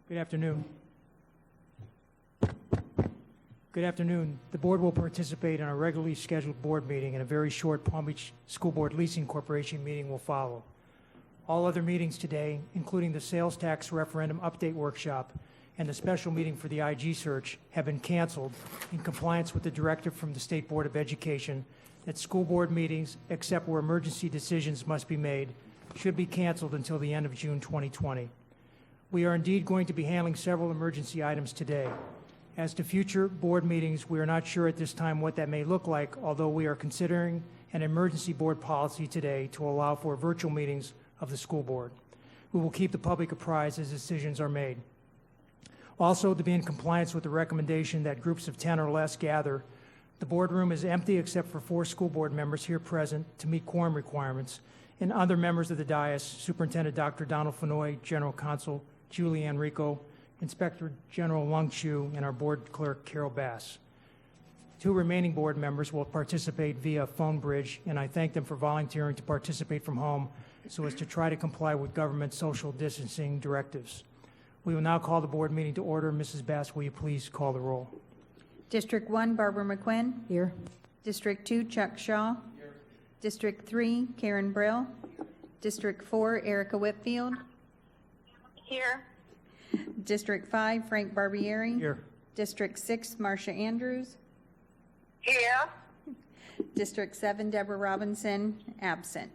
Good afternoon. Good afternoon. The board will participate in a regularly scheduled board meeting, and a very short Palm Beach School Board Leasing Corporation meeting will follow. All other meetings today, including the sales tax referendum update workshop and the special meeting for the IG search, have been canceled in compliance with the directive from the State Board of Education that school board meetings, except where emergency decisions must be made, should be canceled until the end of June 2020. We are indeed going to be handling several emergency items today. As to future board meetings, we are not sure at this time what that may look like, although we are considering an emergency board policy today to allow for virtual meetings of the school board. We will keep the public apprised as decisions are made. Also, to be in compliance with the recommendation that groups of 10 or less gather, the boardroom is empty except for 4 school board members here present to meet quorum requirements, and other members of the dais, Superintendent Dr. Donald Fenoy, General Counsel Julie Enrico, Inspector General Lung Chu, and our board clerk, Carol Bass. 2 remaining board members will participate via phone bridge, and I thank them for volunteering to participate from home so as to try to comply with government social distancing directives. We will now call the board meeting to order. Mrs. Bass, will you please call the roll? District 1, Barbara McQuinn. Here. District 2, Chuck Shaw. Here. District 3, Karen Brill. District 4, Erica Whitfield. Here. District 5, Frank Barbieri. Here. District 6, Marcia Andrews. Here. District 7, Deborah Robinson, absent.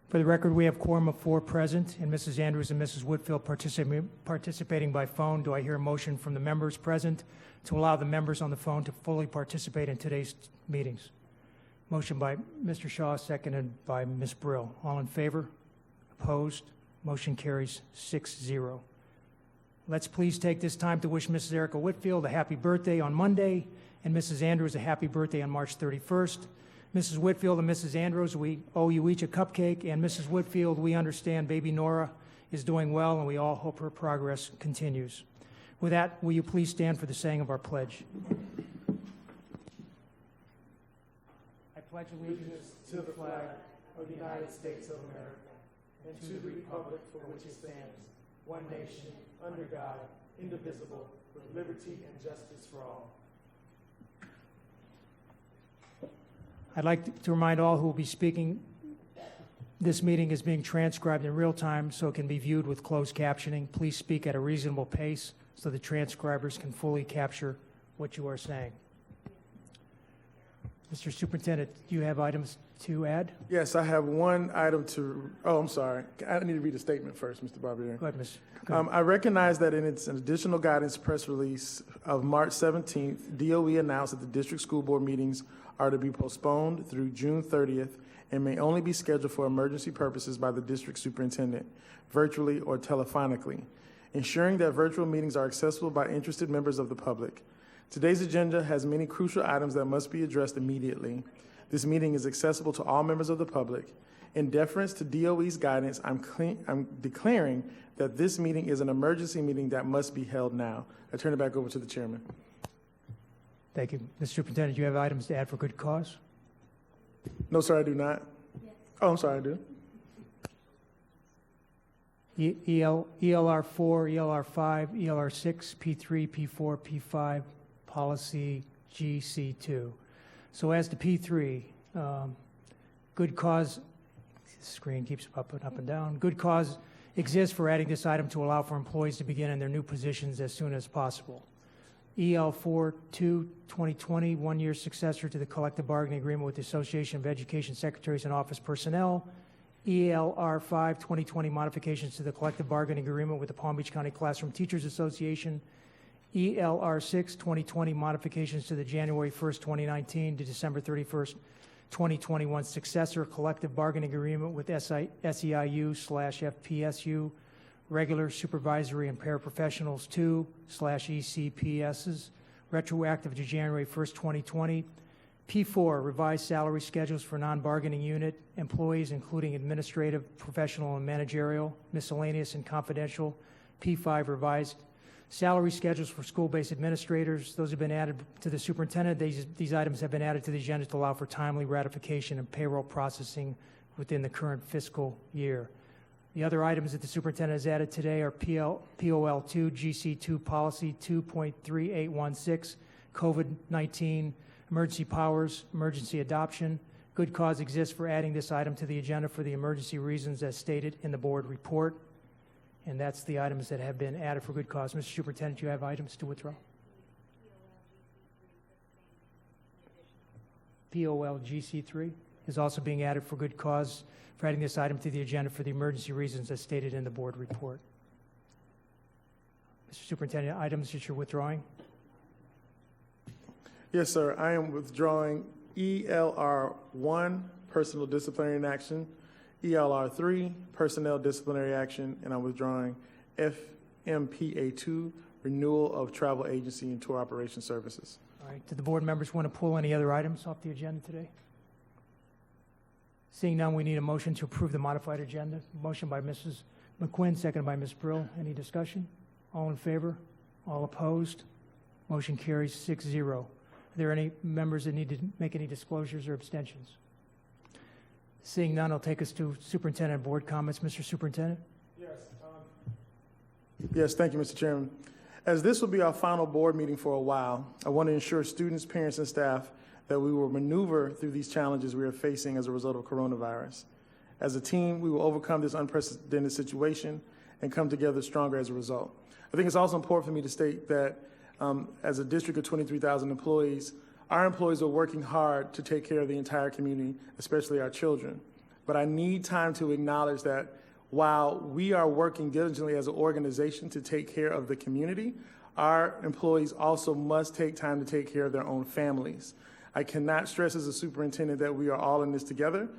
For the record, we have quorum of 4 present, and Mrs. Andrews and Mrs. Whitfield participating by phone. Do I hear a motion from the members present to allow the members on the phone to fully participate in today's meetings? Motion by Mr. Shaw, seconded by Ms. Brill. All in favor? Opposed? Motion carries 6-0. Let's please take this time to wish Mrs. Erica Whitfield a happy birthday on Monday, and Mrs. Andrews a happy birthday on March 31st. Mrs. Whitfield and Mrs. Andrews, we owe you each a cupcake, and Mrs. Whitfield, we understand baby Nora is doing well, and we all hope her progress continues. With that, will you please stand for the saying of our pledge? I pledge allegiance to the flag of the United States of America and to the republic for which it stands, one nation, under God, indivisible, with liberty and justice for all. I'd like to remind all who will be speaking, this meeting is being transcribed in real time so it can be viewed with closed captioning. Please speak at a reasonable pace so the transcribers can fully capture what you are saying. Mr. Superintendent, do you have items to add? Yes, I have one item to, I'm sorry. I need to read a statement first, Mr. Barbieri. Go ahead, Ms. I recognize that in its additional guidance press release of March 17th, DOE announced that the district school board meetings are to be postponed through June 30th and may only be scheduled for emergency purposes by the district superintendent, virtually or telephonically, ensuring that virtual meetings are accessible by interested members of the public. Today's agenda has many crucial items that must be addressed immediately. This meeting is accessible to all members of the public. In deference to DOE's guidance, I'm declaring that this meeting is an emergency meeting that must be held now. I turn it back over to the chairman. Thank you. Mr. Superintendent, do you have items to add for good cause? No, sir, I do not. Yes. Oh, I'm sorry, I do. ELR 4, ELR 5, ELR 6, P3, P4, P5, policy GC2. So as to P3, good cause, the screen keeps up and down. Good cause exists for adding this item to allow for employees to begin in their new positions as soon as possible. EL4 2 2020, 1-year successor to the collective bargaining agreement with the Association of Education Secretaries and Office Personnel. ELR 5 2020, modifications to the collective bargaining agreement with the Palm Beach County Classroom Teachers Association. ELR 6 2020, modifications to the January 1st, 2019 to December 31st, 2021 successor collective bargaining agreement with SEIU/FPSU, regular supervisory and paraprofessionals 2/ECPSs, retroactive to January 1st, 2020. P4, revised salary schedules for non-bargaining unit employees, including administrative, professional, and managerial, miscellaneous, and confidential. P5, revised salary schedules for school-based administrators. Those have been added to the superintendent. These items have been added to the agenda to allow for timely ratification and payroll processing within the current fiscal year. The other items that the superintendent has added today are POL2, GC2 Policy 2.3816, COVID-19, emergency powers, emergency adoption. Good cause exists for adding this item to the agenda for the emergency reasons as stated in the board report. And that's the items that have been added for good cause. Mr. Superintendent, you have items to withdraw? POL-GC3 is also being added for good cause for adding this item to the agenda for the emergency reasons as stated in the board report. Mr. Superintendent, items that you're withdrawing? Yes, sir. I am withdrawing ELR1, personal disciplinary action, ELR3, personnel disciplinary action, and I'm withdrawing FMPA2, renewal of travel agency and tour operation services. All right. Do the board members want to pull any other items off the agenda today? Seeing none, we need a motion to approve the modified agenda. Motion by Mrs. McQuinn, seconded by Ms. Brill. Any discussion? All in favor? All opposed? Motion carries 6-0. Are there any members that need to make any disclosures or abstentions? Seeing none, I'll take us to superintendent and board comments. Mr. Superintendent? Yes, thank you, Mr. Chairman. As this will be our final board meeting for a while, I want to ensure students, parents, and staff that we will maneuver through these challenges we are facing as a result of coronavirus. As a team, we will overcome this unprecedented situation and come together stronger as a result. I think it's also important for me to state that as a district of 23,000 employees, our employees are working hard to take care of the entire community, especially our children. But I need time to acknowledge that while we are working diligently as an organization to take care of the community, our employees also must take time to take care of their own families. I cannot stress as a superintendent that we are all in this together.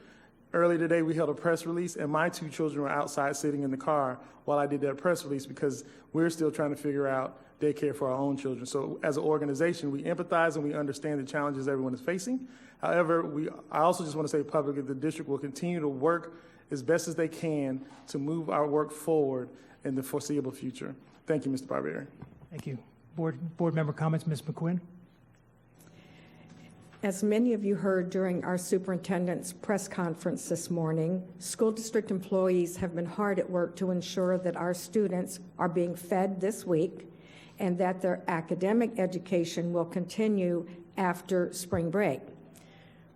Earlier today, we held a press release, and my 2 children were outside sitting in the car while I did that press release because we're still trying to figure out daycare for our own children. So as an organization, we empathize and we understand the challenges everyone is facing. However, I also just want to say publicly that the district will continue to work as best as they can to move our work forward in the foreseeable future. Thank you, Mr. Barbieri. Thank you. Board member comments, Ms. McQuinn? As many of you heard during our superintendent's press conference this morning, school district employees have been hard at work to ensure that our students are being fed this week and that their academic education will continue after spring break.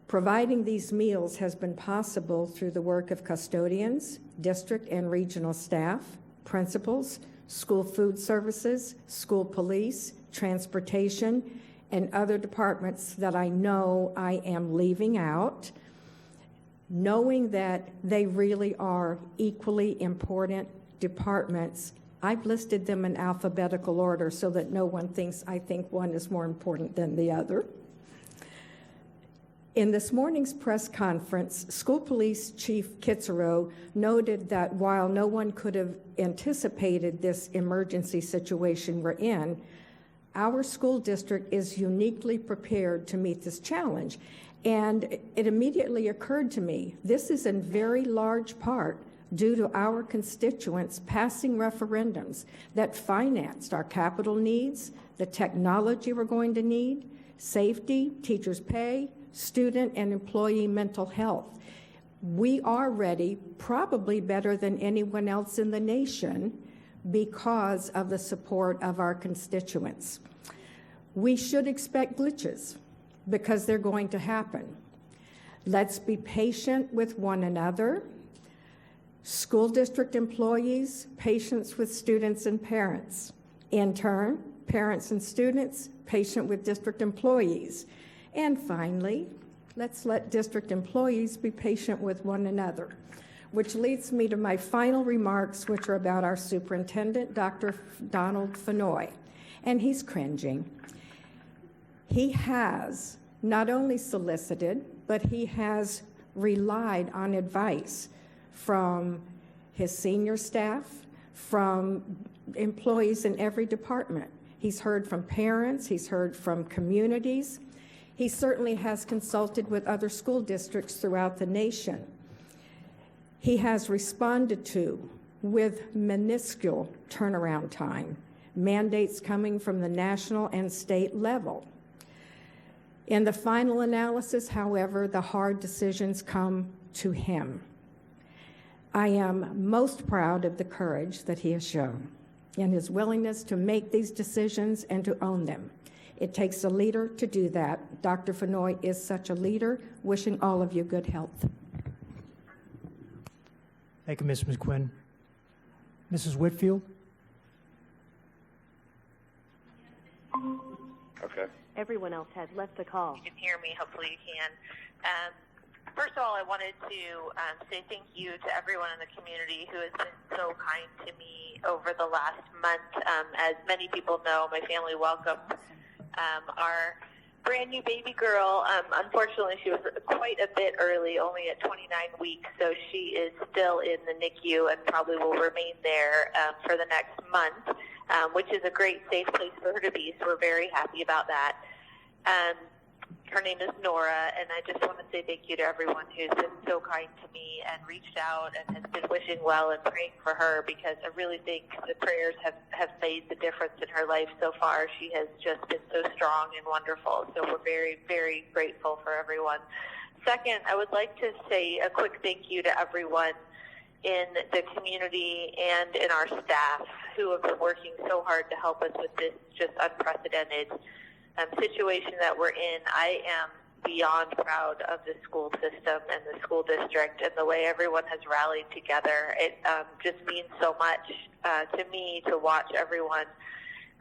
Providing these meals has been possible through the work of custodians, district and regional staff, principals, school food services, school police, transportation, and other departments that I know I am leaving out, knowing that they really are equally important departments. I've listed them in alphabetical order so that no one thinks I think one is more important than the other. In this morning's press conference, School Police Chief Kitzero noted that while no one could have anticipated this emergency situation we're in, our school district is uniquely prepared to meet this challenge. And it immediately occurred to me, this is in very large part due to our constituents passing referendums that financed our capital needs, the technology we're going to need, safety, teachers' pay, student and employee mental health. We are ready, probably better than anyone else in the nation, because of the support of our constituents. We should expect glitches because they're going to happen. Let's be patient with one another. School district employees, patience with students and parents. In turn, parents and students, patient with district employees. And finally, let's let district employees be patient with one another, which leads me to my final remarks, which are about our superintendent, Dr. Donald Fenoy. And he's cringing. He has not only solicited, but he has relied on advice from his senior staff, from employees in every department. He's heard from parents, he's heard from communities. He certainly has consulted with other school districts throughout the nation. He has responded to, with minuscule turnaround time, mandates coming from the national and state level. In the final analysis, however, the hard decisions come to him. I am most proud of the courage that he has shown and his willingness to make these decisions and to own them. It takes a leader to do that. Dr. Fenoy is such a leader. Wishing all of you good health. Thank you, Ms. McQuinn. Mrs. Whitfield? Okay. Everyone else has left the call. You can hear me. Hopefully you can. First of all, I wanted to say thank you to everyone in the community who has been so kind to me over the last month. As many people know, my family welcomed our brand new baby girl. Unfortunately, she was quite a bit early, only at 29 weeks, so she is still in the NICU and probably will remain there for the next month, which is a great, safe place for her to be, so we're very happy about that. Her name is Nora, and I just want to say thank you to everyone who's been so kind to me and reached out and has been wishing well and praying for her, because I really think the prayers have made the difference in her life so far. She has just been so strong and wonderful, so we're very, very grateful for everyone. Second, I would like to say a quick thank you to everyone in the community and in our staff who have been working so hard to help us with this just unprecedented situation that we're in. I am beyond proud of the school system and the school district and the way everyone has rallied together. It just means so much to me to watch everyone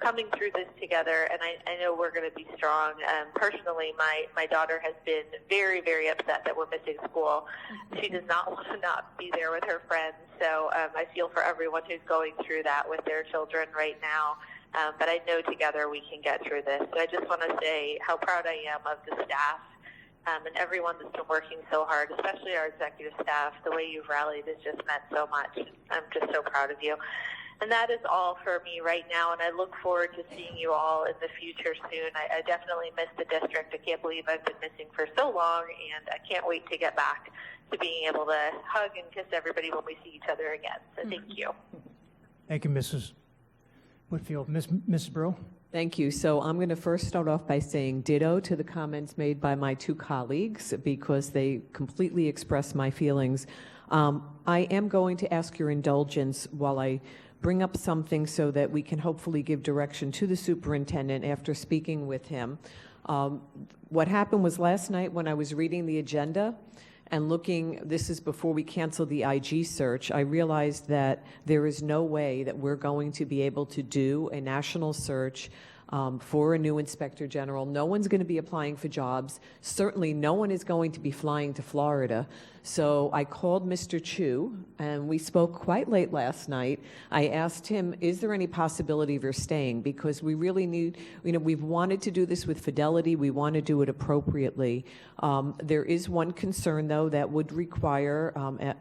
coming through this together, and I know we're going to be strong. Personally, my daughter has been very, very upset that we're missing school. She does not want to not be there with her friends, so I feel for everyone who's going through that with their children right now. But I know together we can get through this. So I just want to say how proud I am of the staff and everyone that's been working so hard, especially our executive staff. The way you've rallied has just meant so much. I'm just so proud of you. And that is all for me right now, and I look forward to seeing you all in the future soon. I definitely miss the district. I can't believe I've been missing for so long, and I can't wait to get back to being able to hug and kiss everybody when we see each other again. So thank you. Thank you, Mrs. Whitfield. Mrs. Brill? Thank you. So I'm going to first start off by saying ditto to the comments made by my two colleagues, because they completely express my feelings. I am going to ask your indulgence while I bring up something so that we can hopefully give direction to the superintendent after speaking with him. What happened was last night when I was reading the agenda and looking, this is before we canceled the IG search, I realized that there is no way that we're going to be able to do a national search for a new inspector general. No one's going to be applying for jobs. Certainly no one is going to be flying to Florida. So I called Mr. Chu, and we spoke quite late last night. I asked him, is there any possibility of your staying? Because we really need, we've wanted to do this with fidelity. We want to do it appropriately. There is one concern, though, that would require,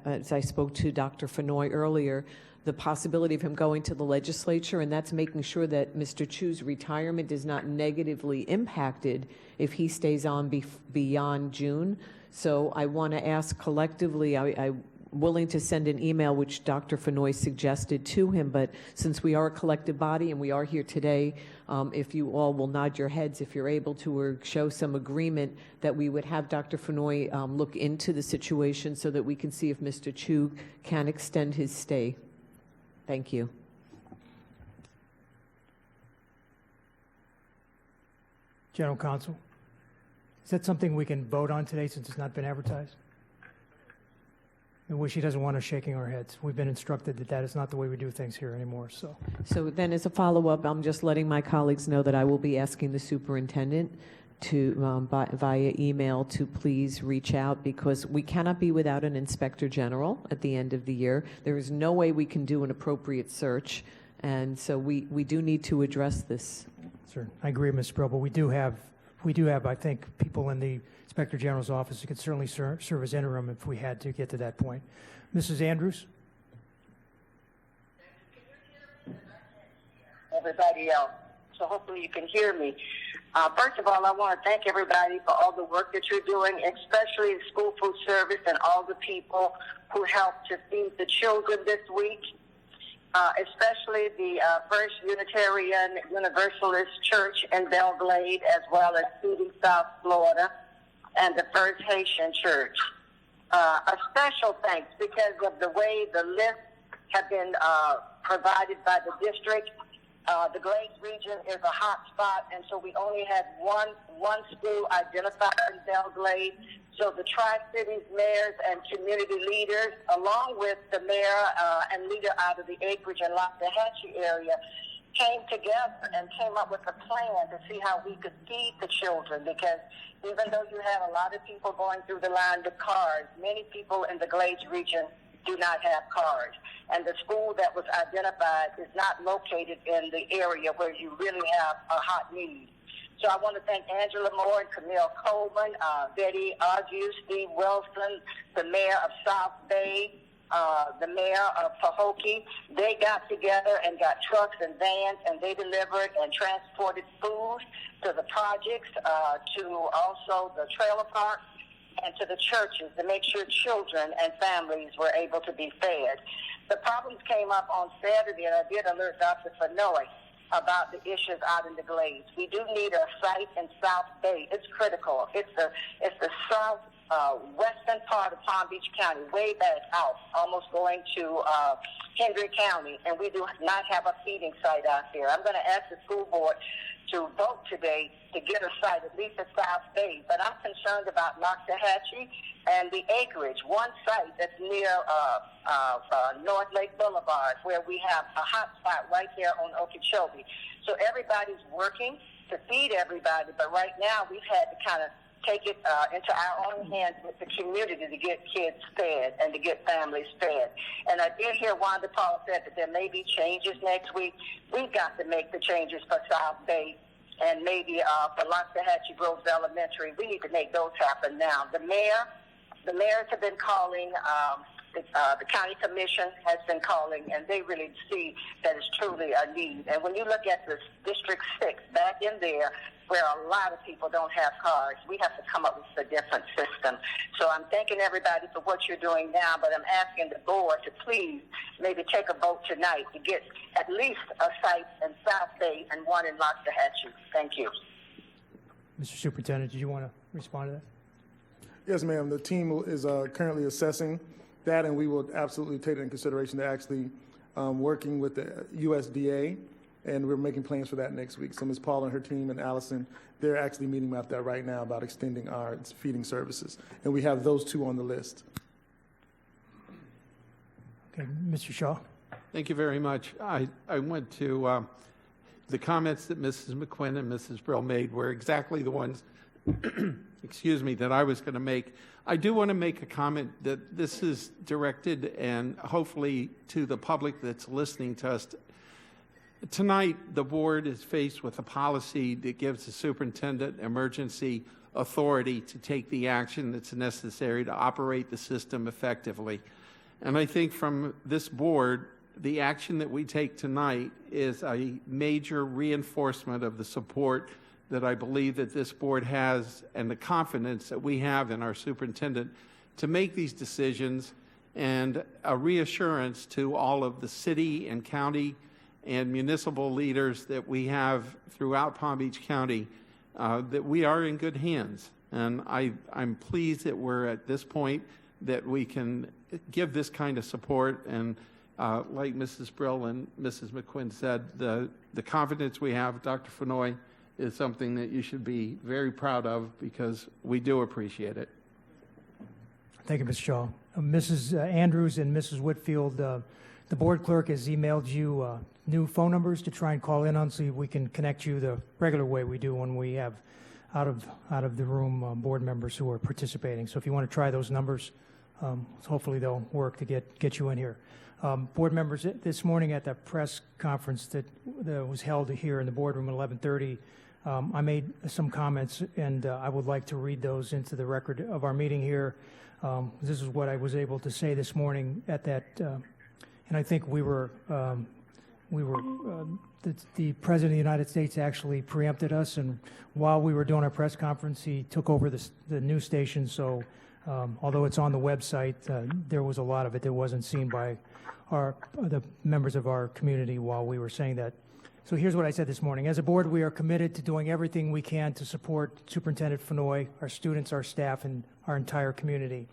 as I spoke to Dr. Fenoy earlier, the possibility of him going to the legislature, and that's making sure that Mr. Chu's retirement is not negatively impacted if he stays on beyond June. So I want to ask collectively, I'm willing to send an email, which Dr. Fenoy suggested to him, but since we are a collective body and we are here today, if you all will nod your heads if you're able to, or show some agreement that we would have Dr. Fenoy look into the situation so that we can see if Mr. Chu can extend his stay. Thank you. General Counsel, is that something we can vote on today since it's not been advertised? She doesn't want us shaking our heads. We've been instructed that that is not the way we do things here anymore. So then as a follow-up, I'm just letting my colleagues know that I will be asking the superintendent to via email to please reach out, because we cannot be without an inspector general at the end of the year. There is no way we can do an appropriate search, and so we do need to address this. Sir, I agree, Ms. Brill, but we do have, I think, people in the Inspector General's office who could certainly serve as interim if we had to get to that point. Mrs. Andrews? Everybody else, so hopefully you can hear me. First of all, I want to thank everybody for all the work that you're doing, especially the school food service and all the people who helped to feed the children this week, especially the First Unitarian Universalist Church in Belgrade, as well as Feeding South Florida, and the First Haitian Church. A special thanks because of the way the lists have been provided by the district. The Glades region is a hot spot, and so we only had one school identified in Belle Glade. So the Tri-Cities mayors and community leaders, along with the mayor and leader out of the Acreage and Loxahatchee area, came together and came up with a plan to see how we could feed the children, because even though you have a lot of people going through the line with cars, many people in the Glades region do not have cars. And the school that was identified is not located in the area where you really have a hot need. So I want to thank Angela Moore and Camille Coleman, Betty Argue, Steve Wilson, the mayor of South Bay, the mayor of Pahokee. They got together and got trucks and vans, and they delivered and transported food to the projects, to also the trailer park, and to the churches to make sure children and families were able to be fed. The problems came up on Saturday, and I did alert Dr. Fanoy about the issues out in the Glades. We do need a site in South Bay. It's critical. It's the south western part of Palm Beach County, way back out, almost going to Hendry County, and we do not have a feeding site out there. I'm going to ask the school board to vote today to get a site, at least at South Bay. But I'm concerned about Loxahatchee and the Acreage, one site that's near North Lake Boulevard, where we have a hot spot right there on Okeechobee. So everybody's working to feed everybody, but right now we've had to kind of take it into our own hands with the community to get kids fed and to get families fed. And I did hear Wanda Paul said that there may be changes next week. We've got to make the changes for South Bay and maybe for Loxahatchee Groves Elementary. We need to make those happen now. The mayors have been calling, the county commission has been calling, and they really see that it's truly a need. And when you look at the District 6 back in there, where a lot of people don't have cars, we have to come up with a different system. So I'm thanking everybody for what you're doing now, but I'm asking the board to please maybe take a vote tonight to get at least a site in South Bay and one in Loxahatchee. Thank you. Mr. Superintendent, did you want to respond to that? Yes, ma'am. The team is currently assessing that, and we will absolutely take it in consideration to actually working with the USDA, and we're making plans for that next week. So Ms. Paul and her team and Allison, they're actually meeting about that right now about extending our feeding services. And we have those two on the list. Okay, Mr. Shaw. Thank you very much. I went to the comments that Mrs. McQuinn and Mrs. Brill made were exactly the ones, excuse me, that I was going to make. I do want to make a comment that this is directed and hopefully to the public that's listening to us. Tonight, the board is faced with a policy that gives the superintendent emergency authority to take the action that's necessary to operate the system effectively. And I think from this board, the action that we take tonight is a major reinforcement of the support that I believe that this board has and the confidence that we have in our superintendent to make these decisions, and a reassurance to all of the city and county and municipal leaders that we have throughout Palm Beach County that we are in good hands. And I'm pleased that we're at this point that we can give this kind of support. And like Mrs. Brill and Mrs. McQuinn said, the confidence we have, Dr. Fanoy, is something that you should be very proud of, because we do appreciate it. Thank you, Mr. Shaw. Mrs. Andrews and Mrs. Whitfield, the board clerk has emailed you new phone numbers to try and call in on, so we can connect you the regular way we do when we have out of the room board members who are participating. So if you want to try those numbers, hopefully they'll work to get you in here. Board members, this morning at the press conference that was held here in the boardroom at 11:30, I made some comments, and I would like to read those into the record of our meeting here. This is what I was able to say this morning at that, and I think the President of the United States actually preempted us, and while we were doing our press conference, he took over the news station. So although it's on the website, there was a lot of it that wasn't seen by the members of our community while we were saying that. So here's what I said this morning. As a board, we are committed to doing everything we can to support Superintendent Fanoy, our students, our staff, and our entire community.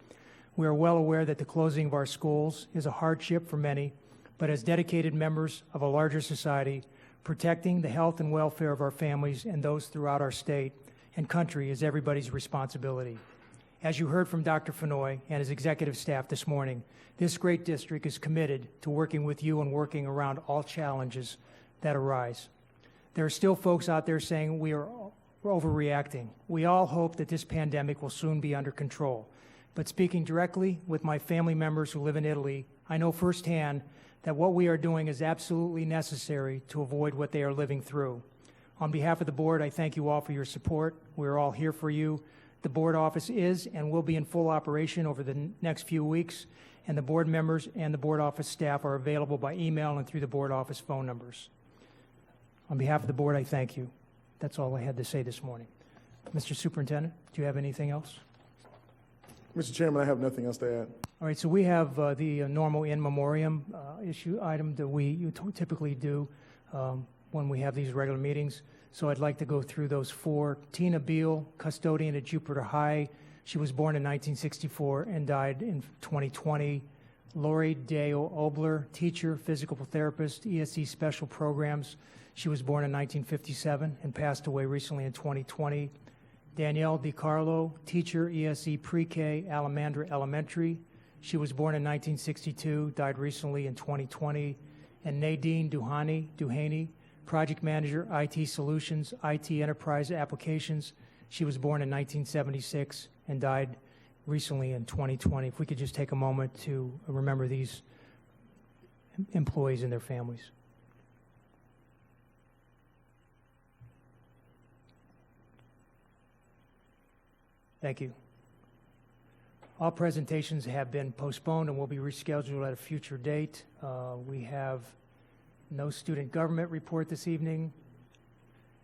We are well aware that the closing of our schools is a hardship for many, but as dedicated members of a larger society, protecting the health and welfare of our families and those throughout our state and country is everybody's responsibility. As you heard from Dr. Fenoy and his executive staff this morning, this great district is committed to working with you and working around all challenges that arise. There are still folks out there saying we are overreacting. We all hope that this pandemic will soon be under control. But speaking directly with my family members who live in Italy, I know firsthand that what we are doing is absolutely necessary to avoid what they are living through. On behalf of the board, I thank you all for your support. We're all here for you. The board office is and will be in full operation over the next few weeks, and the board members and the board office staff are available by email and through the board office phone numbers. On behalf of the board, I thank you. That's all I had to say this morning. Mr. Superintendent, do you have anything else? Mr. Chairman, I have nothing else to add. All right, so we have the normal in memoriam issue item that we typically do when we have these regular meetings. So I'd like to go through those four. Tina Beal, custodian at Jupiter High. She was born in 1964 and died in 2020. Lori Dale Obler, teacher, physical therapist, ESE special programs. She was born in 1957 and passed away recently in 2020. Danielle DiCarlo, teacher, ESE pre-K, Alamandra Elementary. She was born in 1962, died recently in 2020. And Nadine Duhaney, project manager, IT solutions, IT enterprise applications. She was born in 1976 and died recently in 2020. If we could just take a moment to remember these employees and their families. Thank you. All presentations have been postponed and will be rescheduled at a future date. We have no student government report this evening.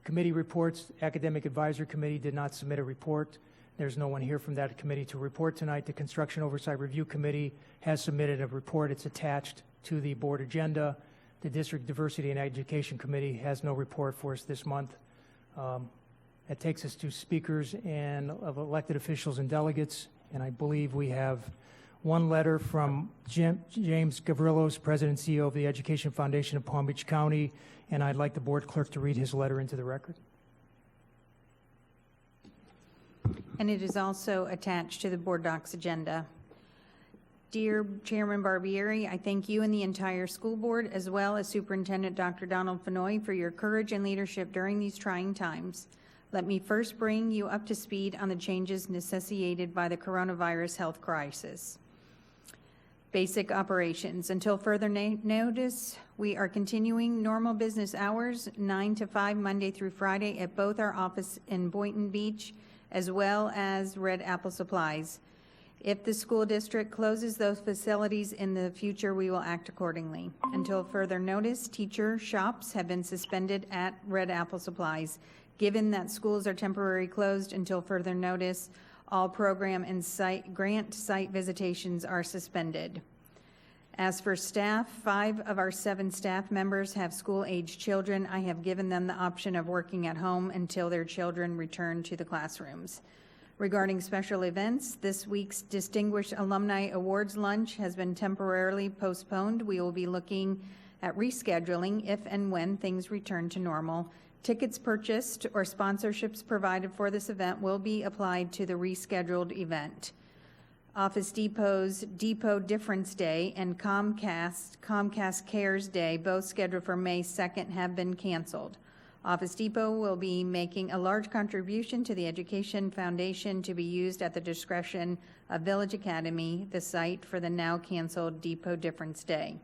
Committee reports, Academic Advisory Committee did not submit a report. There's no one here from that committee to report tonight. The Construction Oversight Review Committee has submitted a report. It's attached to the board agenda. The District Diversity and Education Committee has no report for us this month. That takes us to speakers and of elected officials and delegates, and I believe we have one letter from James Gavrilos, President and CEO of the Education Foundation of Palm Beach County, and I'd like the board clerk to read his letter into the record. And it is also attached to the board docs agenda. Dear Chairman Barbieri, I thank you and the entire school board, as well as Superintendent Dr. Donald Fenoy, for your courage and leadership during these trying times. Let me first bring you up to speed on the changes necessitated by the coronavirus health crisis. Basic operations. Until further notice, we are continuing normal business hours, 9 to 5, Monday through Friday, at both our office in Boynton Beach, as well as Red Apple Supplies. If the school district closes those facilities in the future, we will act accordingly. Until further notice, teacher shops have been suspended at Red Apple Supplies. Given that schools are temporarily closed until further notice, all program and grant site visitations are suspended. As for staff, 5 of our 7 staff members have school-age children. I have given them the option of working at home until their children return to the classrooms. Regarding special events, this week's Distinguished Alumni Awards Lunch has been temporarily postponed. We will be looking at rescheduling if and when things return to normal. Tickets purchased or sponsorships provided for this event will be applied to the rescheduled event. Office Depot's Depot Difference Day and Comcast Cares Day, both scheduled for May 2nd, have been canceled. Office Depot will be making a large contribution to the Education Foundation to be used at the discretion of Village Academy, the site for the now canceled Depot Difference Day.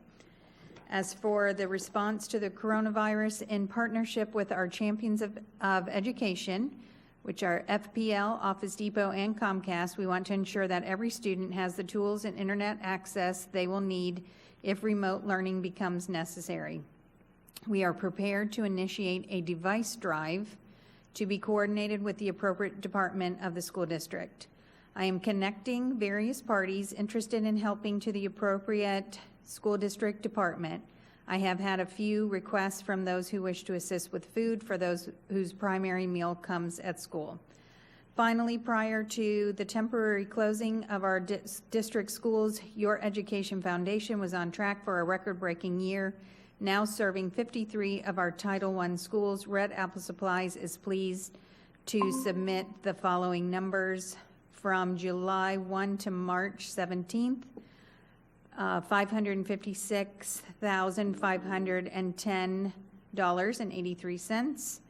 As for the response to the coronavirus, in partnership with our champions of education, which are FPL, Office Depot, and Comcast, we want to ensure that every student has the tools and internet access they will need if remote learning becomes necessary. We are prepared to initiate a device drive to be coordinated with the appropriate department of the school district. I am connecting various parties interested in helping to the appropriate school district department. I have had a few requests from those who wish to assist with food for those whose primary meal comes at school. Finally, prior to the temporary closing of our district schools, Your Education Foundation was on track for a record-breaking year, now serving 53 of our Title I schools. Red Apple Supplies is pleased to submit the following numbers from July 1 to March 17th. $556,510.83.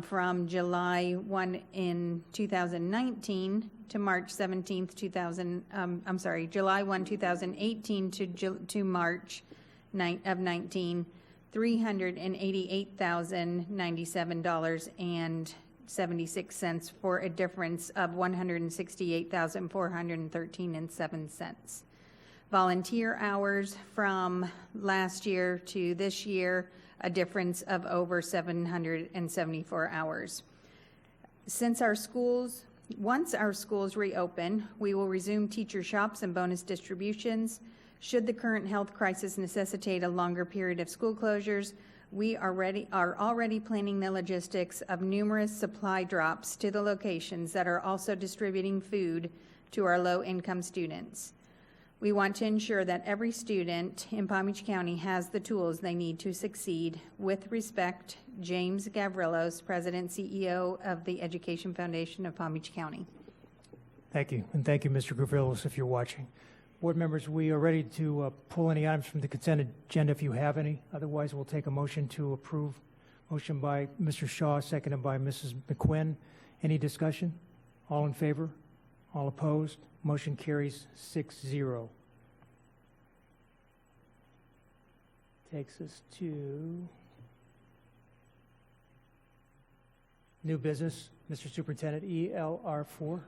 From July 1 in 2019 to March 17th, July 1, 2018 to March of 19, $388,097.76 for a difference of $168,413.07. Volunteer hours from last year to this year, a difference of over 774 hours. Once our schools reopen, we will resume teacher shops and bonus distributions. Should the current health crisis necessitate a longer period of school closures, we are already planning the logistics of numerous supply drops to the locations that are also distributing food to our low-income students. We want to ensure that every student in Palm Beach County has the tools they need to succeed. With respect, James Gavrilos, President, CEO of the Education Foundation of Palm Beach County. Thank you, and thank you, Mr. Gavrilos, if you're watching. Board members, we are ready to pull any items from the consent agenda if you have any. Otherwise, we'll take a motion to approve. Motion by Mr. Shaw, seconded by Mrs. McQuinn. Any discussion? All in favor? All opposed? Motion carries 6-0. Takes us to new business. Mr. Superintendent, ELR4.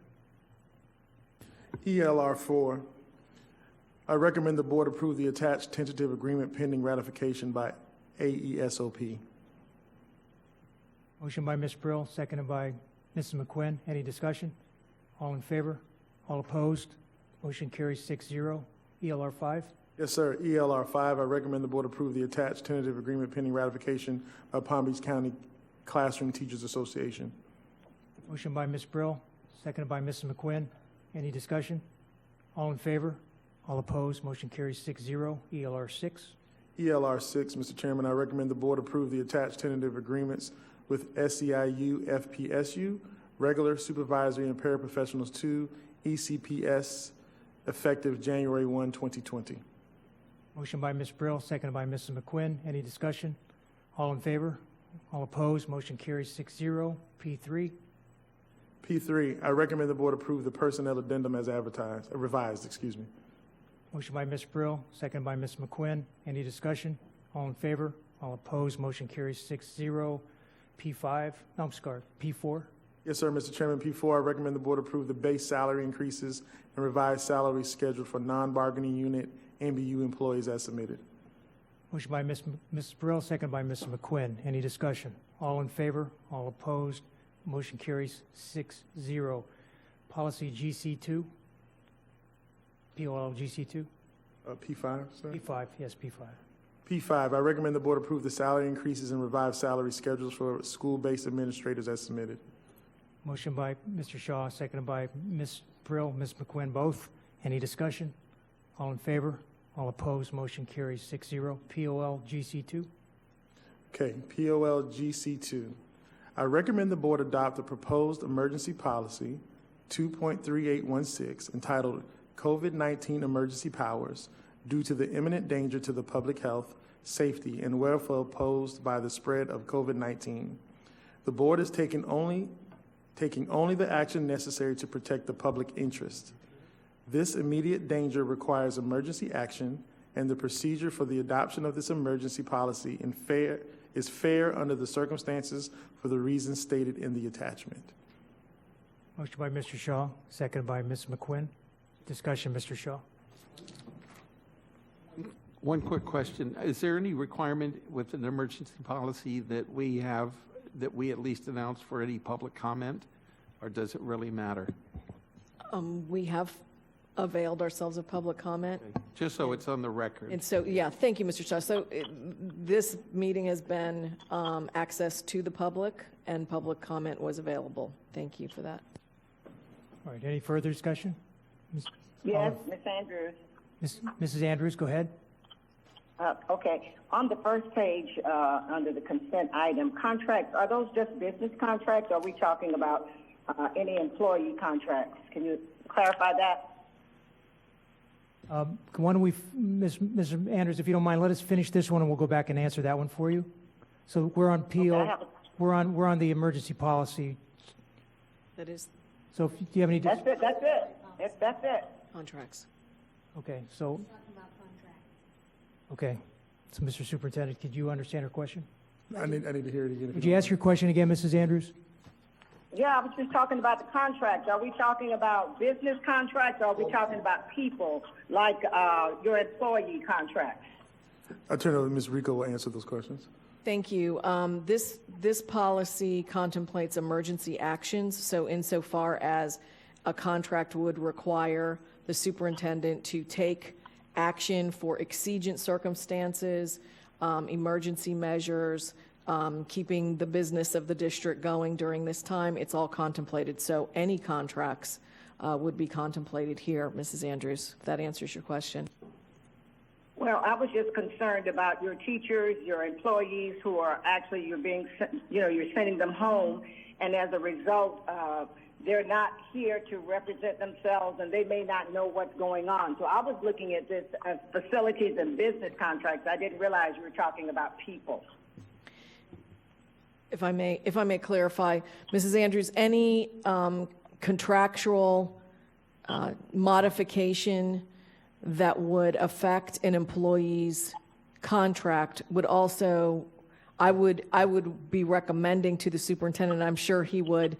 ELR4. I recommend the board approve the attached tentative agreement pending ratification by AESOP. Motion by Ms. Brill, seconded by Mrs. McQuinn. Any discussion? All in favor? All opposed? Motion carries 6-0. ELR5. Yes, sir. ELR5. I recommend the board approve the attached tentative agreement pending ratification by Palm Beach County Classroom Teachers Association. Motion by Ms. Brill, seconded by Mrs. McQuinn. Any discussion? All in favor? All opposed? Motion carries 6-0. ELR6. ELR6, Mr. Chairman, I recommend the board approve the attached tentative agreements with SEIU FPSU, regular supervisory and paraprofessionals 2, ECPS, effective January 1, 2020. Motion by Ms. Brill, seconded by Mrs. McQuinn. Any discussion? All in favor? All opposed? Motion carries 6-0. P3. P3, I recommend the board approve the personnel addendum as revised. Motion by Ms. Brill, seconded by Ms. McQuinn. Any discussion? All in favor? All opposed? Motion carries 6-0. P5. No, I'm sorry. P4. Yes, sir, Mr. Chairman. P4, I recommend the board approve the base salary increases and revised salary schedule for non-bargaining unit MBU employees as submitted. Motion by Ms. Brill, seconded by Ms. McQuinn. Any discussion? All in favor? All opposed? Motion carries 6-0. Policy GC2. POL GC2. P5, sir? P5, yes, P5. P5, I recommend the board approve the salary increases and revised salary schedules for school-based administrators as submitted. Motion by Mr. Shaw, seconded by Ms. Brill, Ms. McQuinn, both. Any discussion? All in favor? All opposed? Motion carries 6-0. POL GC2. Okay, POL GC2. I recommend the board adopt the proposed emergency policy 2.3816 entitled COVID-19 Emergency Powers due to the imminent danger to the public health, safety, and welfare posed by the spread of COVID-19. The board is taking only the action necessary to protect the public interest. This immediate danger requires emergency action, and the procedure for the adoption of this emergency policy is fair under the circumstances for the reasons stated in the attachment. Motion by Mr. Shaw, seconded by Ms. McQuinn. Discussion, Mr. Shaw. One quick question. Is there any requirement with an emergency policy that we at least announce for any public comment, or does it really matter? We have availed ourselves of public comment. Just so it's on the record. And so, yeah, thank you, Mr. Shaw. So this meeting has been accessed to the public, and public comment was available. Thank you for that. All right, any further discussion? Yes, Ms. Andrews. Mrs. Andrews, go ahead. Okay. On the first page, under the consent item, contracts, are those just business contracts, or are we talking about any employee contracts? Can you clarify that? Why don't we, Ms. Andrews, if you don't mind, let us finish this one, and we'll go back and answer that one for you. So we're on PO, Okay, we're on the emergency policy. That is So do you have any? That's it. That's it. contracts. Okay, so. Okay, so Mr. Superintendent, could you understand her question? I need to hear it again. Would you ask your question again, Mrs. Andrews? Yeah, I was just talking about the contracts. Are we talking about business contracts, or are we talking about people, like your employee contracts? I turn it over to Ms. Rico will answer those questions. Thank you. This policy contemplates emergency actions, so insofar as a contract would require the superintendent to take action for exigent circumstances, emergency measures, keeping the business of the district going during this time, it's all contemplated. So any contracts would be contemplated here, Mrs. Andrews, if that answers your question. Well, I was just concerned about your teachers, your employees who are actually, you're sending them home, and as a result, they're not here to represent themselves, and they may not know what's going on. So I was looking at this as facilities and business contracts. I didn't realize you were talking about people. If I may clarify, Mrs. Andrews, any contractual modification that would affect an employee's contract would also, I would be recommending to the superintendent, I'm sure he would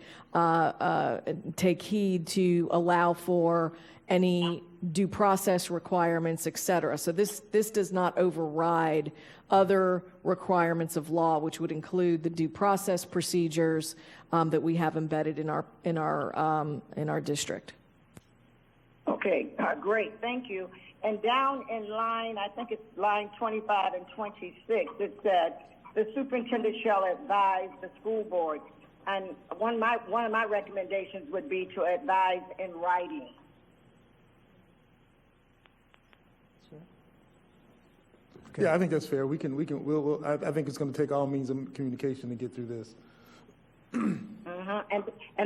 take heed to allow for any due process requirements, et cetera. So this does not override other requirements of law, which would include the due process procedures that we have embedded in our district. Okay, great, thank you. And down in line, I think it's line 25 and 26, it said, the superintendent shall advise the school board. And one of my recommendations would be to advise in writing. Okay. Yeah, I think that's fair. I think it's going to take all means of communication to get through this. And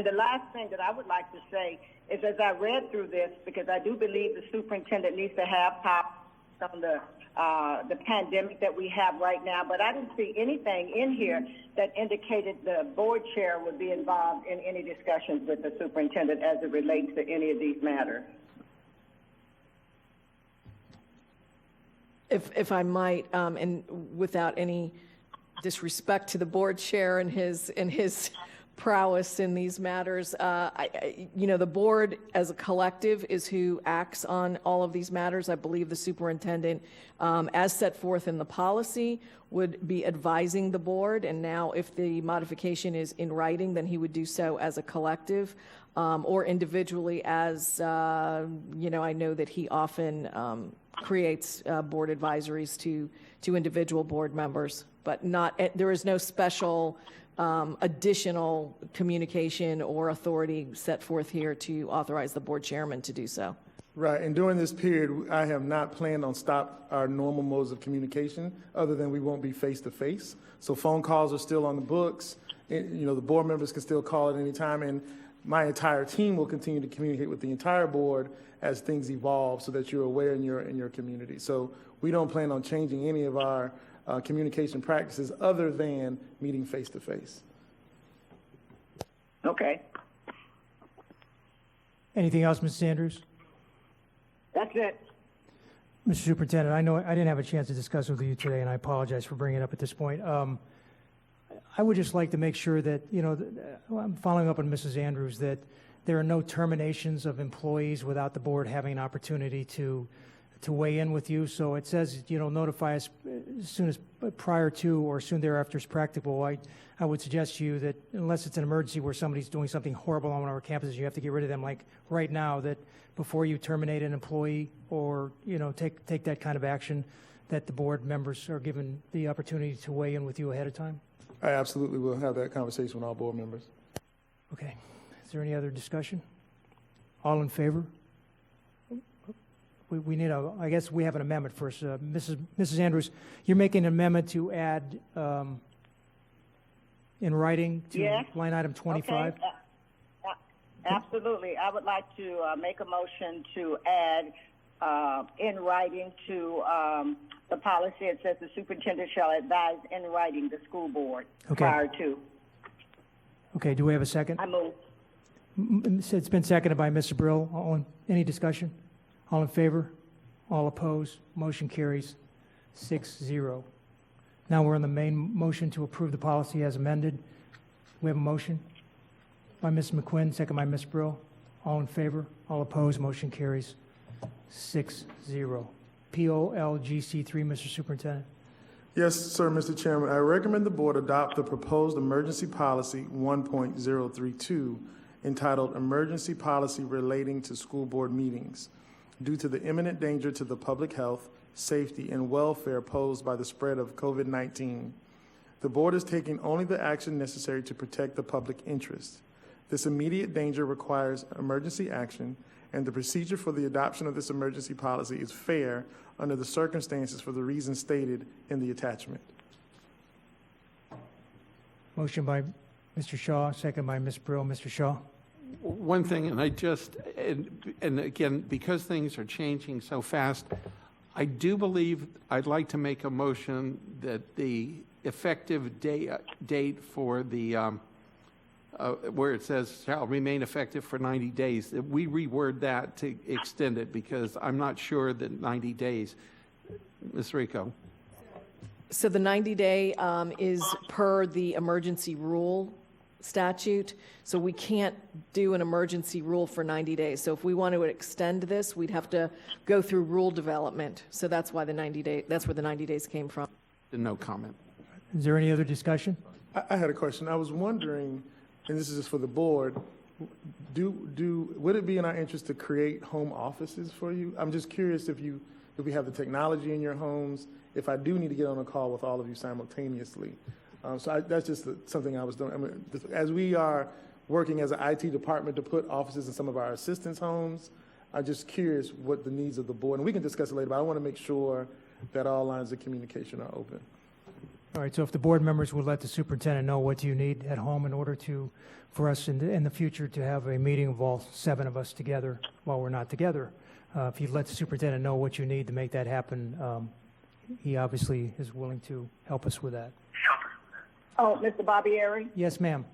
the last thing that I would like to say is, as I read through this, because I do believe the superintendent needs to have top on the pandemic that we have right now, but I didn't see anything in here that indicated the board chair would be involved in any discussions with the superintendent as it relates to any of these matters. If I might, and without any disrespect to the board chair and his prowess in these matters, the board as a collective is who acts on all of these matters. I believe the superintendent, as set forth in the policy, would be advising the board, and now if the modification is in writing, then he would do so as a collective or individually, as I know that he often creates board advisories to individual board members, but there is no special additional communication or authority set forth here to authorize the board chairman to do so. Right, and during this period, I have not planned on stop our normal modes of communication, other than we won't be face-to-face. So phone calls are still on the books. The board members can still call at any time, and my entire team will continue to communicate with the entire board as things evolve, so that you're aware in your community. So we don't plan on changing any of our communication practices other than meeting face-to-face. Okay. Anything else, Mrs. Andrews? That's it. Mr. Superintendent, I know I didn't have a chance to discuss with you today, and I apologize for bringing it up at this point. I would just like to make sure that, I'm following up on Mrs. Andrews, that there are no terminations of employees without the board having an opportunity to to weigh in with you. So it says, notify us as soon as prior to or soon thereafter is practicable. I would suggest to you that unless it's an emergency where somebody's doing something horrible on one of our campuses, you have to get rid of them, like right now, that before you terminate an employee or, take that kind of action, that the board members are given the opportunity to weigh in with you ahead of time? I absolutely will have that conversation with all board members. Okay. Is there any other discussion? All in favor? We need I guess we have an amendment first. Mrs. Andrews, you're making an amendment to add in writing to Yes. line item 25? Okay. Absolutely. I would like to make a motion to add in writing to the policy. It says the superintendent shall advise in writing the school board prior to. Okay, do we have a second? I move. It's been seconded by Mr. Brill. Any discussion? All in favor? All opposed? Motion carries 6-0. Now we're on the main motion to approve the policy as amended. We have a motion by Ms. McQuinn, second by Ms. Brill. All in favor? All opposed? Motion carries 6-0. POLGC 3, Mr. Superintendent. Yes, sir, Mr. Chairman. I recommend the board adopt the proposed emergency policy 1.032 entitled Emergency Policy Relating to School Board Meetings. Due to the imminent danger to the public health, safety, and welfare posed by the spread of COVID-19, the board is taking only the action necessary to protect the public interest. This immediate danger requires emergency action, and the procedure for the adoption of this emergency policy is fair under the circumstances for the reasons stated in the attachment. Motion by Mr. Shaw, second by Ms. Brill. Mr. Shaw. One thing, and again, because things are changing so fast, I do believe I'd like to make a motion that the effective date for the, where it says shall remain effective for 90 days, that we reword that to extend it, because I'm not sure that 90 days. Ms. Rico. So the 90-day is per the emergency rule statute, so we can't do an emergency rule for 90 days. So if we want to extend this, we'd have to go through rule development. So that's why that's where the 90 days came from. No comment. Is there any other discussion? I had a question. I was wondering, and this is just for the board, would it be in our interest to create home offices for you? I'm just curious if we have the technology in your homes, if I do need to get on a call with all of you simultaneously. That's just something I was doing. I mean, as we are working as an IT department to put offices in some of our assistants' homes, I'm just curious what the needs of the board, and we can discuss it later, but I want to make sure that all lines of communication are open. All right, so if the board members would let the superintendent know what you need at home in order for us in the future to have a meeting of all 7 of us together while we're not together. If you'd let the superintendent know what you need to make that happen, he obviously is willing to help us with that. Oh, Mr. Barbieri? Yes, ma'am.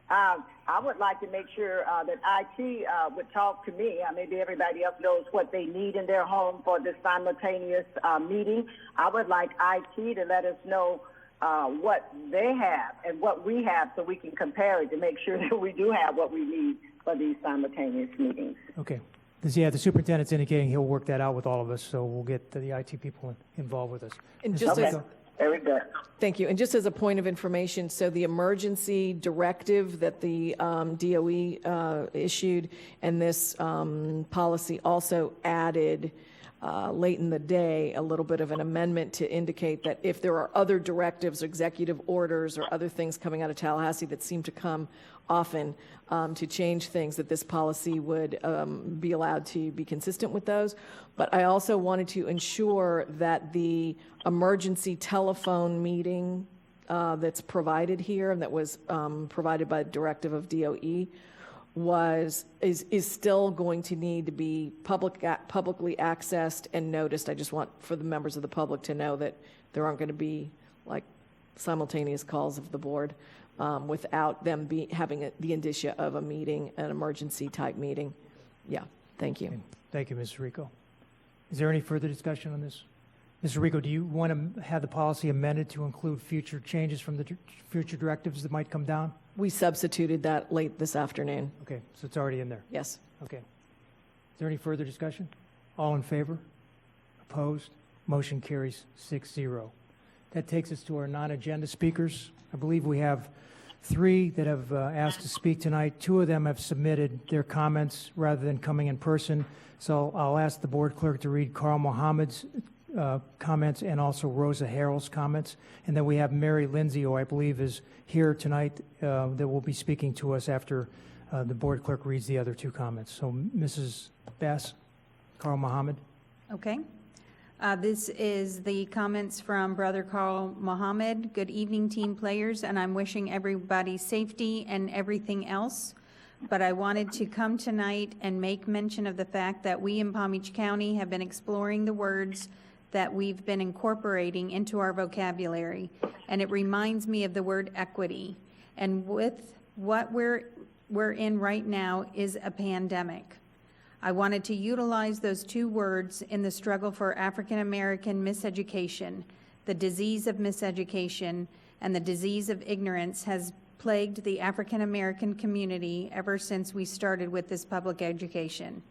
I would like to make sure that IT would talk to me. Maybe everybody else knows what they need in their home for this simultaneous meeting. I would like IT to let us know what they have and what we have so we can compare it to make sure that we do have what we need for these simultaneous meetings. Okay. Yeah, the superintendent's indicating he'll work that out with all of us, so we'll get the IT people involved with us. And just Okay. Very good. Thank you. And just as a point of information, so the emergency directive that the DOE issued and this policy also added late in the day a little bit of an amendment to indicate that if there are other directives, executive orders, or other things coming out of Tallahassee that seem to come often to change things, that this policy would be allowed to be consistent with those. But I also wanted to ensure that the emergency telephone meeting that's provided here and that was provided by the directive of DOE is still going to need to be publicly accessed and noticed. I just want for the members of the public to know that there aren't going to be like simultaneous calls of the board without them having the indicia of a meeting, an emergency type meeting. Yeah, thank you. Okay. Thank you, Ms. Rico. Is there any further discussion on this? Mr. Rico, do you want to have the policy amended to include future changes from the future directives that might come down? We substituted that late this afternoon. Okay, so it's already in there. Yes. Okay. Is there any further discussion? All in favor? Opposed? Motion carries 6-0. That takes us to our non-agenda speakers. I believe we have 3 that have asked to speak tonight. 2 of them have submitted their comments rather than coming in person. So I'll ask the board clerk to read Carl Mohammed's comments and also Rosa Harrell's comments. And then we have Mary Lindsay, who I believe is here tonight, that will be speaking to us after the board clerk reads the other 2 comments. So Mrs. Bass, Carl Mohammed. Okay. This is the comments from Brother Carl Mohammed. Good evening, team players, and I'm wishing everybody safety and everything else. But I wanted to come tonight and make mention of the fact that we in Palm Beach County have been exploring the words that we've been incorporating into our vocabulary. And it reminds me of the word equity. And with what we're in right now is a pandemic. I wanted to utilize those 2 words in the struggle for African American miseducation. The disease of miseducation and the disease of ignorance has plagued the African American community ever since we started with this public education.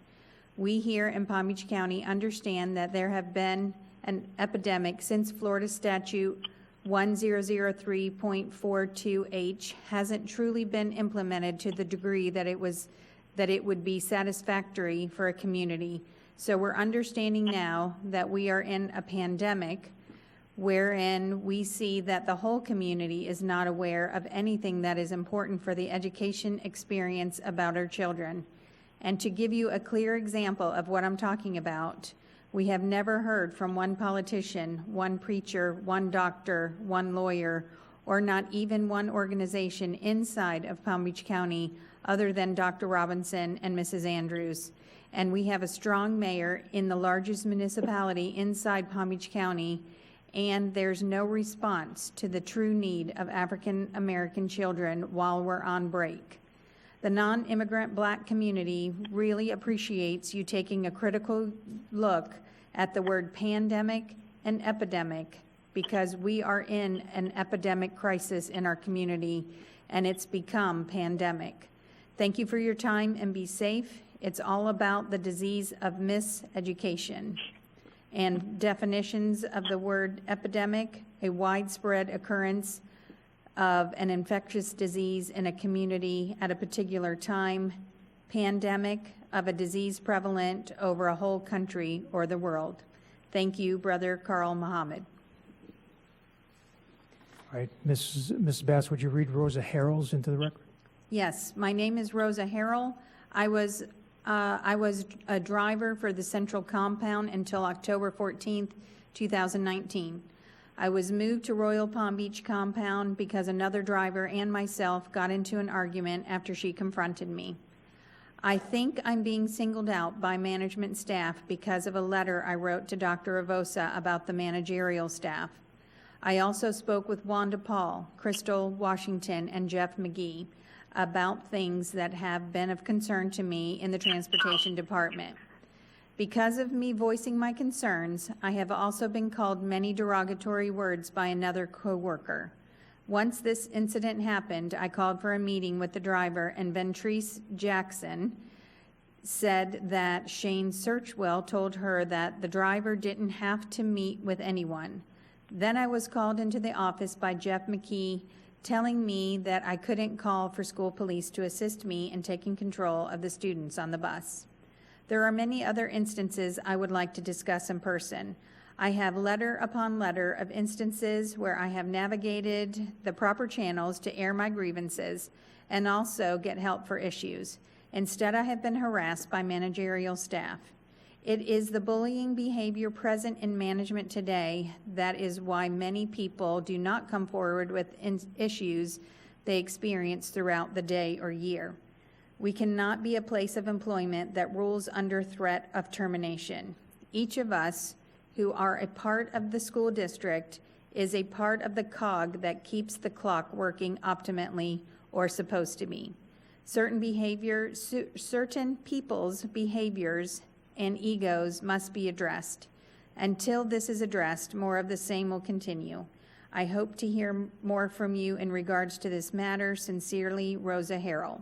We here in Palm Beach County understand that there have been an epidemic since Florida Statute 1003.42H hasn't truly been implemented to the degree that it would be satisfactory for a community. So we're understanding now that we are in a pandemic wherein we see that the whole community is not aware of anything that is important for the education experience about our children. And to give you a clear example of what I'm talking about, we have never heard from one politician, one preacher, one doctor, one lawyer, or not even one organization inside of Palm Beach County other than Dr. Robinson and Mrs. Andrews. And we have a strong mayor in the largest municipality inside Palm Beach County, and there's no response to the true need of African American children while we're on break. The non-immigrant Black community really appreciates you taking a critical look at the word pandemic and epidemic, because we are in an epidemic crisis in our community, and it's become pandemic. Thank you for your time, and be safe. It's all about the disease of miseducation. And definitions of the word epidemic: a widespread occurrence of an infectious disease in a community at a particular time. Pandemic, of a disease prevalent over a whole country or the world. Thank you, Brother Carl Mohammed. All right, Mrs. Bass, would you read Rosa Harrell's into the record? Yes, my name is Rosa Harrell. I was a driver for the Central Compound until October 14th, 2019. I was moved to Royal Palm Beach Compound because another driver and myself got into an argument after she confronted me. I think I'm being singled out by management staff because of a letter I wrote to Dr. Avosa about the managerial staff. I also spoke with Wanda Paul, Crystal Washington, and Jeff McGee about things that have been of concern to me in the transportation department. Because of me voicing my concerns, I have also been called many derogatory words by another coworker. Once this incident happened, I called for a meeting with the driver, and Ventrice Jackson said that Shane Searchwell told her that the driver didn't have to meet with anyone. Then I was called into the office by Jeff McKee, telling me that I couldn't call for school police to assist me in taking control of the students on the bus. There are many other instances I would like to discuss in person. I have letter upon letter of instances where I have navigated the proper channels to air my grievances and also get help for issues. Instead, I have been harassed by managerial staff. It is the bullying behavior present in management today that is why many people do not come forward with issues they experience throughout the day or year. We cannot be a place of employment that rules under threat of termination. Each of us who are a part of the school district is a part of the cog that keeps the clock working optimally, or supposed to be. Certain people's behaviors and egos must be addressed. Until this is addressed, more of the same will continue. I hope to hear more from you in regards to this matter. Sincerely, Rosa Harrell.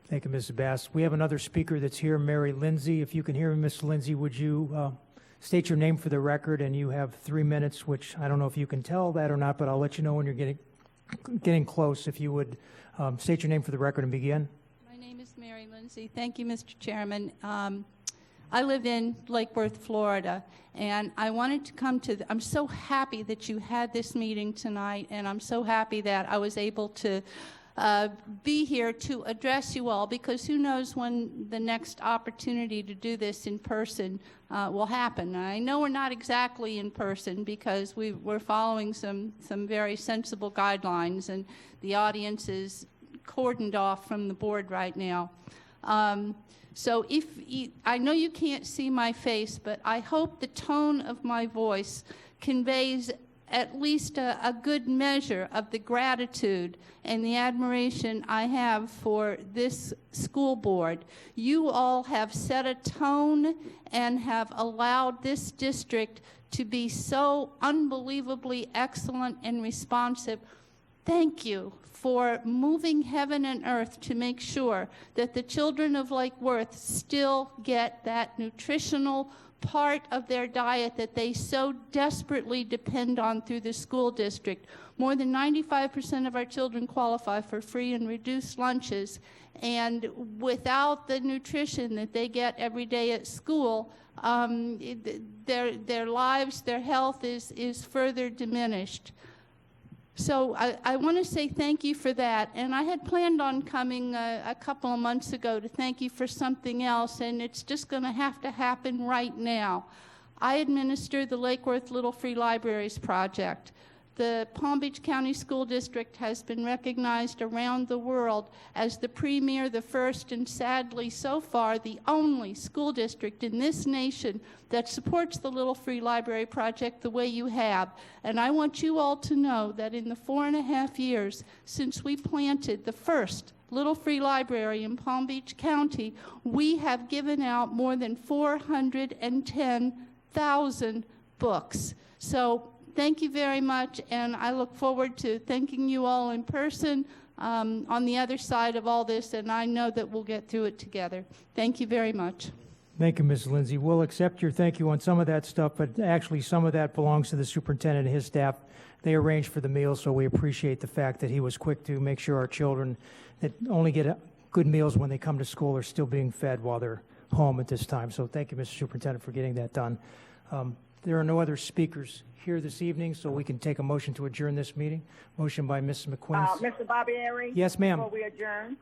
Thank you, Mrs. Bass. We have another speaker that's here, Mary Lindsay. If you can hear me, Ms. Lindsay, would you state your name for the record, and you have 3 minutes, which I don't know if you can tell that or not, but I'll let you know when you're getting close. If you would state your name for the record and begin. My name is Mary Lindsay. Thank you, Mr. Chairman. I live in Lake Worth, Florida, and I wanted to come to I'm so happy that you had this meeting tonight, and I'm so happy that I was able to be here to address you all, because who knows when the next opportunity to do this in person will happen. I know we're not exactly in person because we're following some very sensible guidelines, and the audience is cordoned off from the board right now. So I know you can't see my face, but I hope the tone of my voice conveys at least a good measure of the gratitude and the admiration I have for this school board. You all have set a tone and have allowed this district to be so unbelievably excellent and responsive. Thank you for moving heaven and earth to make sure that the children of Lake Worth still get that nutritional part of their diet that they so desperately depend on through the school district. More than 95% of our children qualify for free and reduced lunches, and without the nutrition that they get every day at school, their lives, their health is further diminished. So I want to say thank you for that, and I had planned on coming a couple of months ago to thank you for something else, and it's just going to have to happen right now. I administer the Lake Worth Little Free Libraries project. The Palm Beach County School District has been recognized around the world as the premier, the first, and sadly so far the only school district in this nation that supports the Little Free Library project the way you have. And I want you all to know that in the 4.5 years since we planted the first Little Free Library in Palm Beach County, we have given out more than 410,000 books. So thank you very much, and I look forward to thanking you all in person on the other side of all this, and I know that we'll get through it together. Thank you very much. Thank you, Ms. Lindsay. We'll accept your thank you on some of that stuff, but actually some of that belongs to the superintendent and his staff. They arranged for the meals, so we appreciate the fact that he was quick to make sure our children that only get good meals when they come to school are still being fed while they're home at this time. So thank you, Mr. Superintendent, for getting that done. There are no other speakers here this evening, so we can take a motion to adjourn this meeting. Motion by Mrs. McQuinn. Mr. Barbieri? Yes, ma'am. Before we adjourn,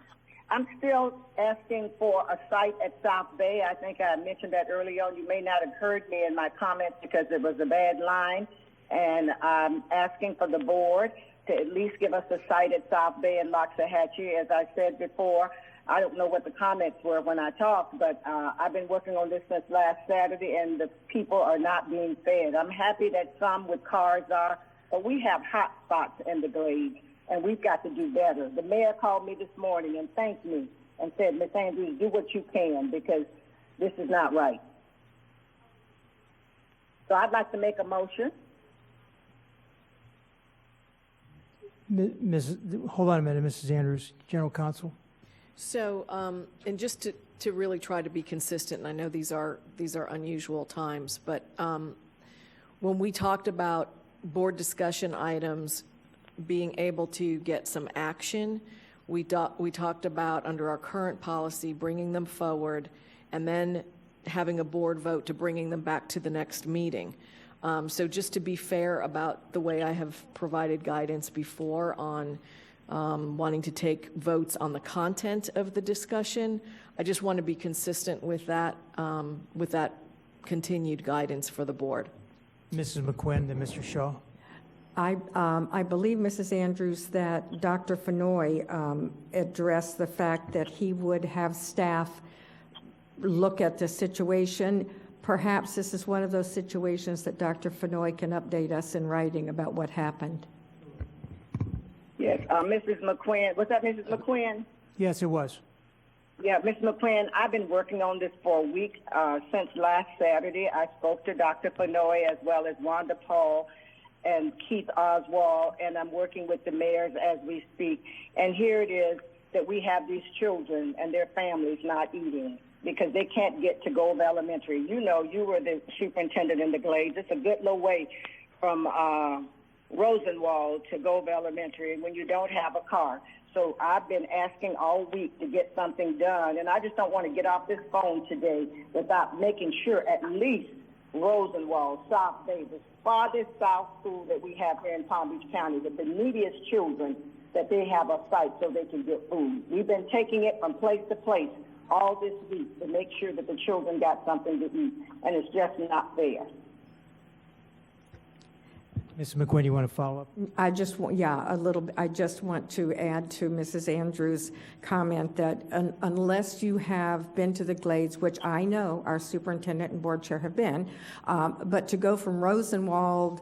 I'm still asking for a site at South Bay. I think I mentioned that earlier on. You may not have heard me in my comments because it was a bad line. And I'm asking for the board to at least give us a site at South Bay and Loxahatchee. As I said before, I don't know what the comments were when I talked, but I've been working on this since last Saturday, and the people are not being fed. I'm happy that some with cars are, but we have hot spots in the Glades, and we've got to do better. The mayor called me this morning and thanked me and said, Ms. Andrews, do what you can because this is not right. So I'd like to make a motion. Hold on a minute, Mrs. Andrews, General Counsel. So, and just to really try to be consistent, and I know these are unusual times, but when we talked about board discussion items being able to get some action, we talked about, under our current policy, bringing them forward and then having a board vote to bringing them back to the next meeting. So just to be fair about the way I have provided guidance before on wanting to take votes on the content of the discussion, I just want to be consistent with that continued guidance for the board. Mrs. McQuinn and Mr. Shaw. I believe, Mrs. Andrews, that Dr. Fenoy addressed the fact that he would have staff look at the situation. Perhaps this is one of those situations that Dr. Fenoy can update us in writing about what happened. Yes, Mrs. McQuinn. Was that Mrs. McQuinn? Yes, it was. Yeah, Ms. McQuinn, I've been working on this for a week. Since last Saturday, I spoke to Dr. Fenoy as well as Wanda Paul and Keith Oswald, and I'm working with the mayors as we speak. And here it is that we have these children and their families not eating. because they can't get to Gold Elementary. You know, you were the superintendent in the Glades. It's a good little way from Rosenwald to Gold Elementary when you don't have a car. So I've been asking all week to get something done, and I just don't want to get off this phone today without making sure at least Rosenwald, South Bay, the farthest south school that we have here in Palm Beach County, with the neediest children, that they have a site so they can get food. We've been taking it from place to place all this week to make sure that the children got something to eat, and it's just not fair. Mrs. McQuinn, you want to follow up? I just want, a little bit. I just want to add to Mrs. Andrews' comment that unless you have been to the Glades, which I know our superintendent and board chair have been, but to go from Rosenwald,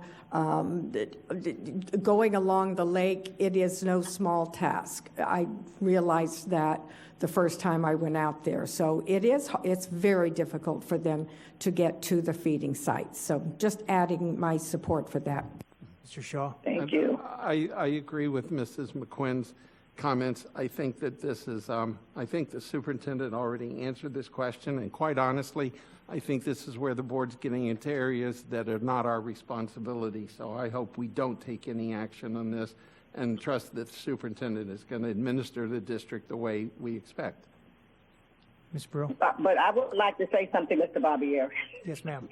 going along the lake, it is no small task. I realized that the first time I went out there. So it's very difficult for them to get to the feeding sites. So just adding my support for that. Mr. Shaw? Thank you. I agree with Mrs. McQuinn's comments. I think that this is, I think the superintendent already answered this question, and quite honestly, I think this is where the board's getting into areas that are not our responsibility. So I hope we don't take any action on this and trust that the superintendent is going to administer the district the way we expect. Ms. Brill? But I would like to say something, Mr. Barbieri. Yes, ma'am.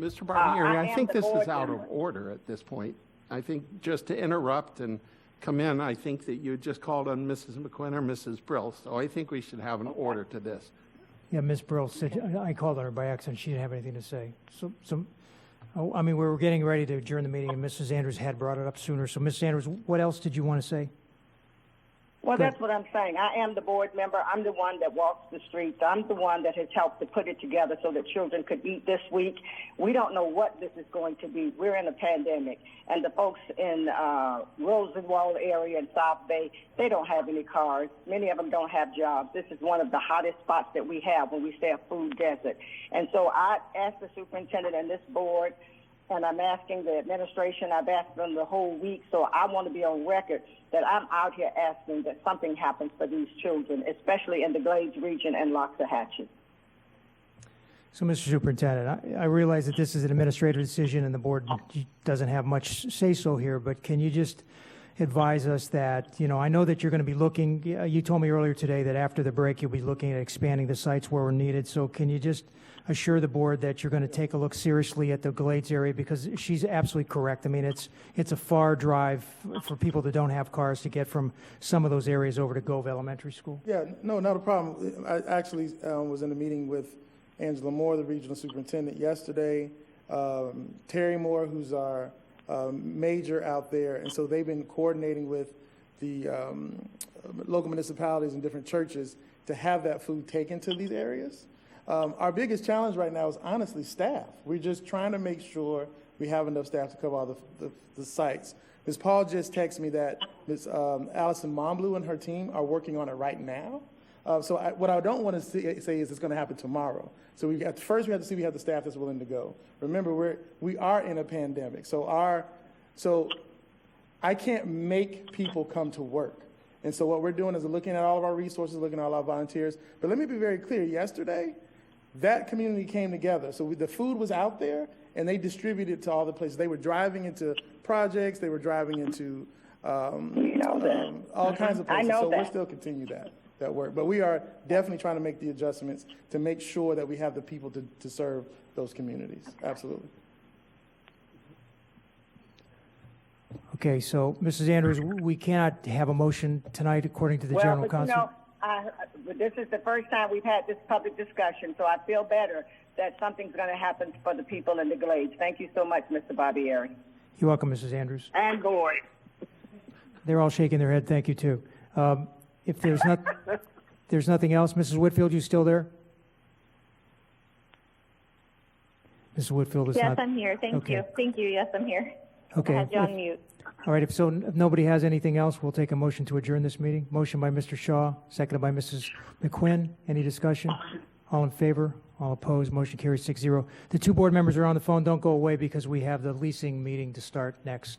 Mr. Barbieri, I think the this is board out of member. order at this point. I think just to interrupt and come in, I think that you just called on Mrs. McQuinn or Mrs. Brill, so I think we should have an order to this. Yeah, Ms. Brill said, I called on her by accident. She didn't have anything to say. I mean, we were getting ready to adjourn the meeting, and Mrs. Andrews had brought it up sooner. So, Mrs. Andrews, what else did you want to say? Well, Good. that's what I'm saying. I am the board member. I'm the one that walks the streets. I'm the one that has helped to put it together so that children could eat this week. We don't know what this is going to be. We're in a pandemic, and the folks in Rosenwald area and South Bay, they don't have any cars. Many of them don't have jobs. This is one of the hottest spots that we have when we say a food desert. And so I asked the superintendent and this board, and I'm asking the administration, I've asked them the whole week, so I want to be on record that I'm out here asking that something happens for these children, especially in the Glades region and Loxahatchee. So, Mr. Superintendent, I realize that this is an administrative decision and the board doesn't have much say-so here, but can you just advise us that, I know that you're going to be looking, you told me earlier today that after the break you'll be looking at expanding the sites where we're needed, so can you just assure the board that you're going to take a look seriously at the Glades area, because she's absolutely correct. I mean, it's a far drive for people that don't have cars to get from some of those areas over to Gove Elementary School. Yeah, no, not a problem. I actually was in a meeting with Angela Moore, the regional superintendent, yesterday. Terry Moore, who's our major out there, and so they've been coordinating with the local municipalities and different churches to have that food taken to these areas. Our biggest challenge right now is honestly staff. We're just trying to make sure we have enough staff to cover all the sites. Ms. Paul just texted me that Ms. Allison Monbleu and her team are working on it right now. What I don't want to say is it's going to happen tomorrow. So first we have to see we have the staff that's willing to go. Remember, we are in a pandemic. So I can't make people come to work. And so what we're doing is looking at all of our resources, looking at all our volunteers. But let me be very clear. Yesterday, that community came together. So the food was out there, and they distributed it to all the places. They were driving into projects. They were driving into all kinds of places. So we'll still continue that work. But we are definitely trying to make the adjustments to make sure that we have the people to serve those communities. Absolutely. Okay, so, Mrs. Andrews, we cannot have a motion tonight according to the general counsel. This is the first time we've had this public discussion, so I feel better that something's going to happen for the people in the Glades. Thank you so much, Mr. Barbieri. You're welcome, Mrs. Andrews. And board. They're all shaking their head. Thank you, too. If there's nothing else, Mrs. Whitfield, you still there? Mrs. Whitfield is not. Yes, I'm here. Thank you. Thank you. Yes, I'm here. Okay. I had you on mute. All right. If nobody has anything else, we'll take a motion to adjourn this meeting. Motion by Mr. Shaw, seconded by Mrs. McQuinn. Any discussion? All in favor? All opposed? Motion carries 6-0. The two board members are on the phone. Don't go away because we have the leasing meeting to start next.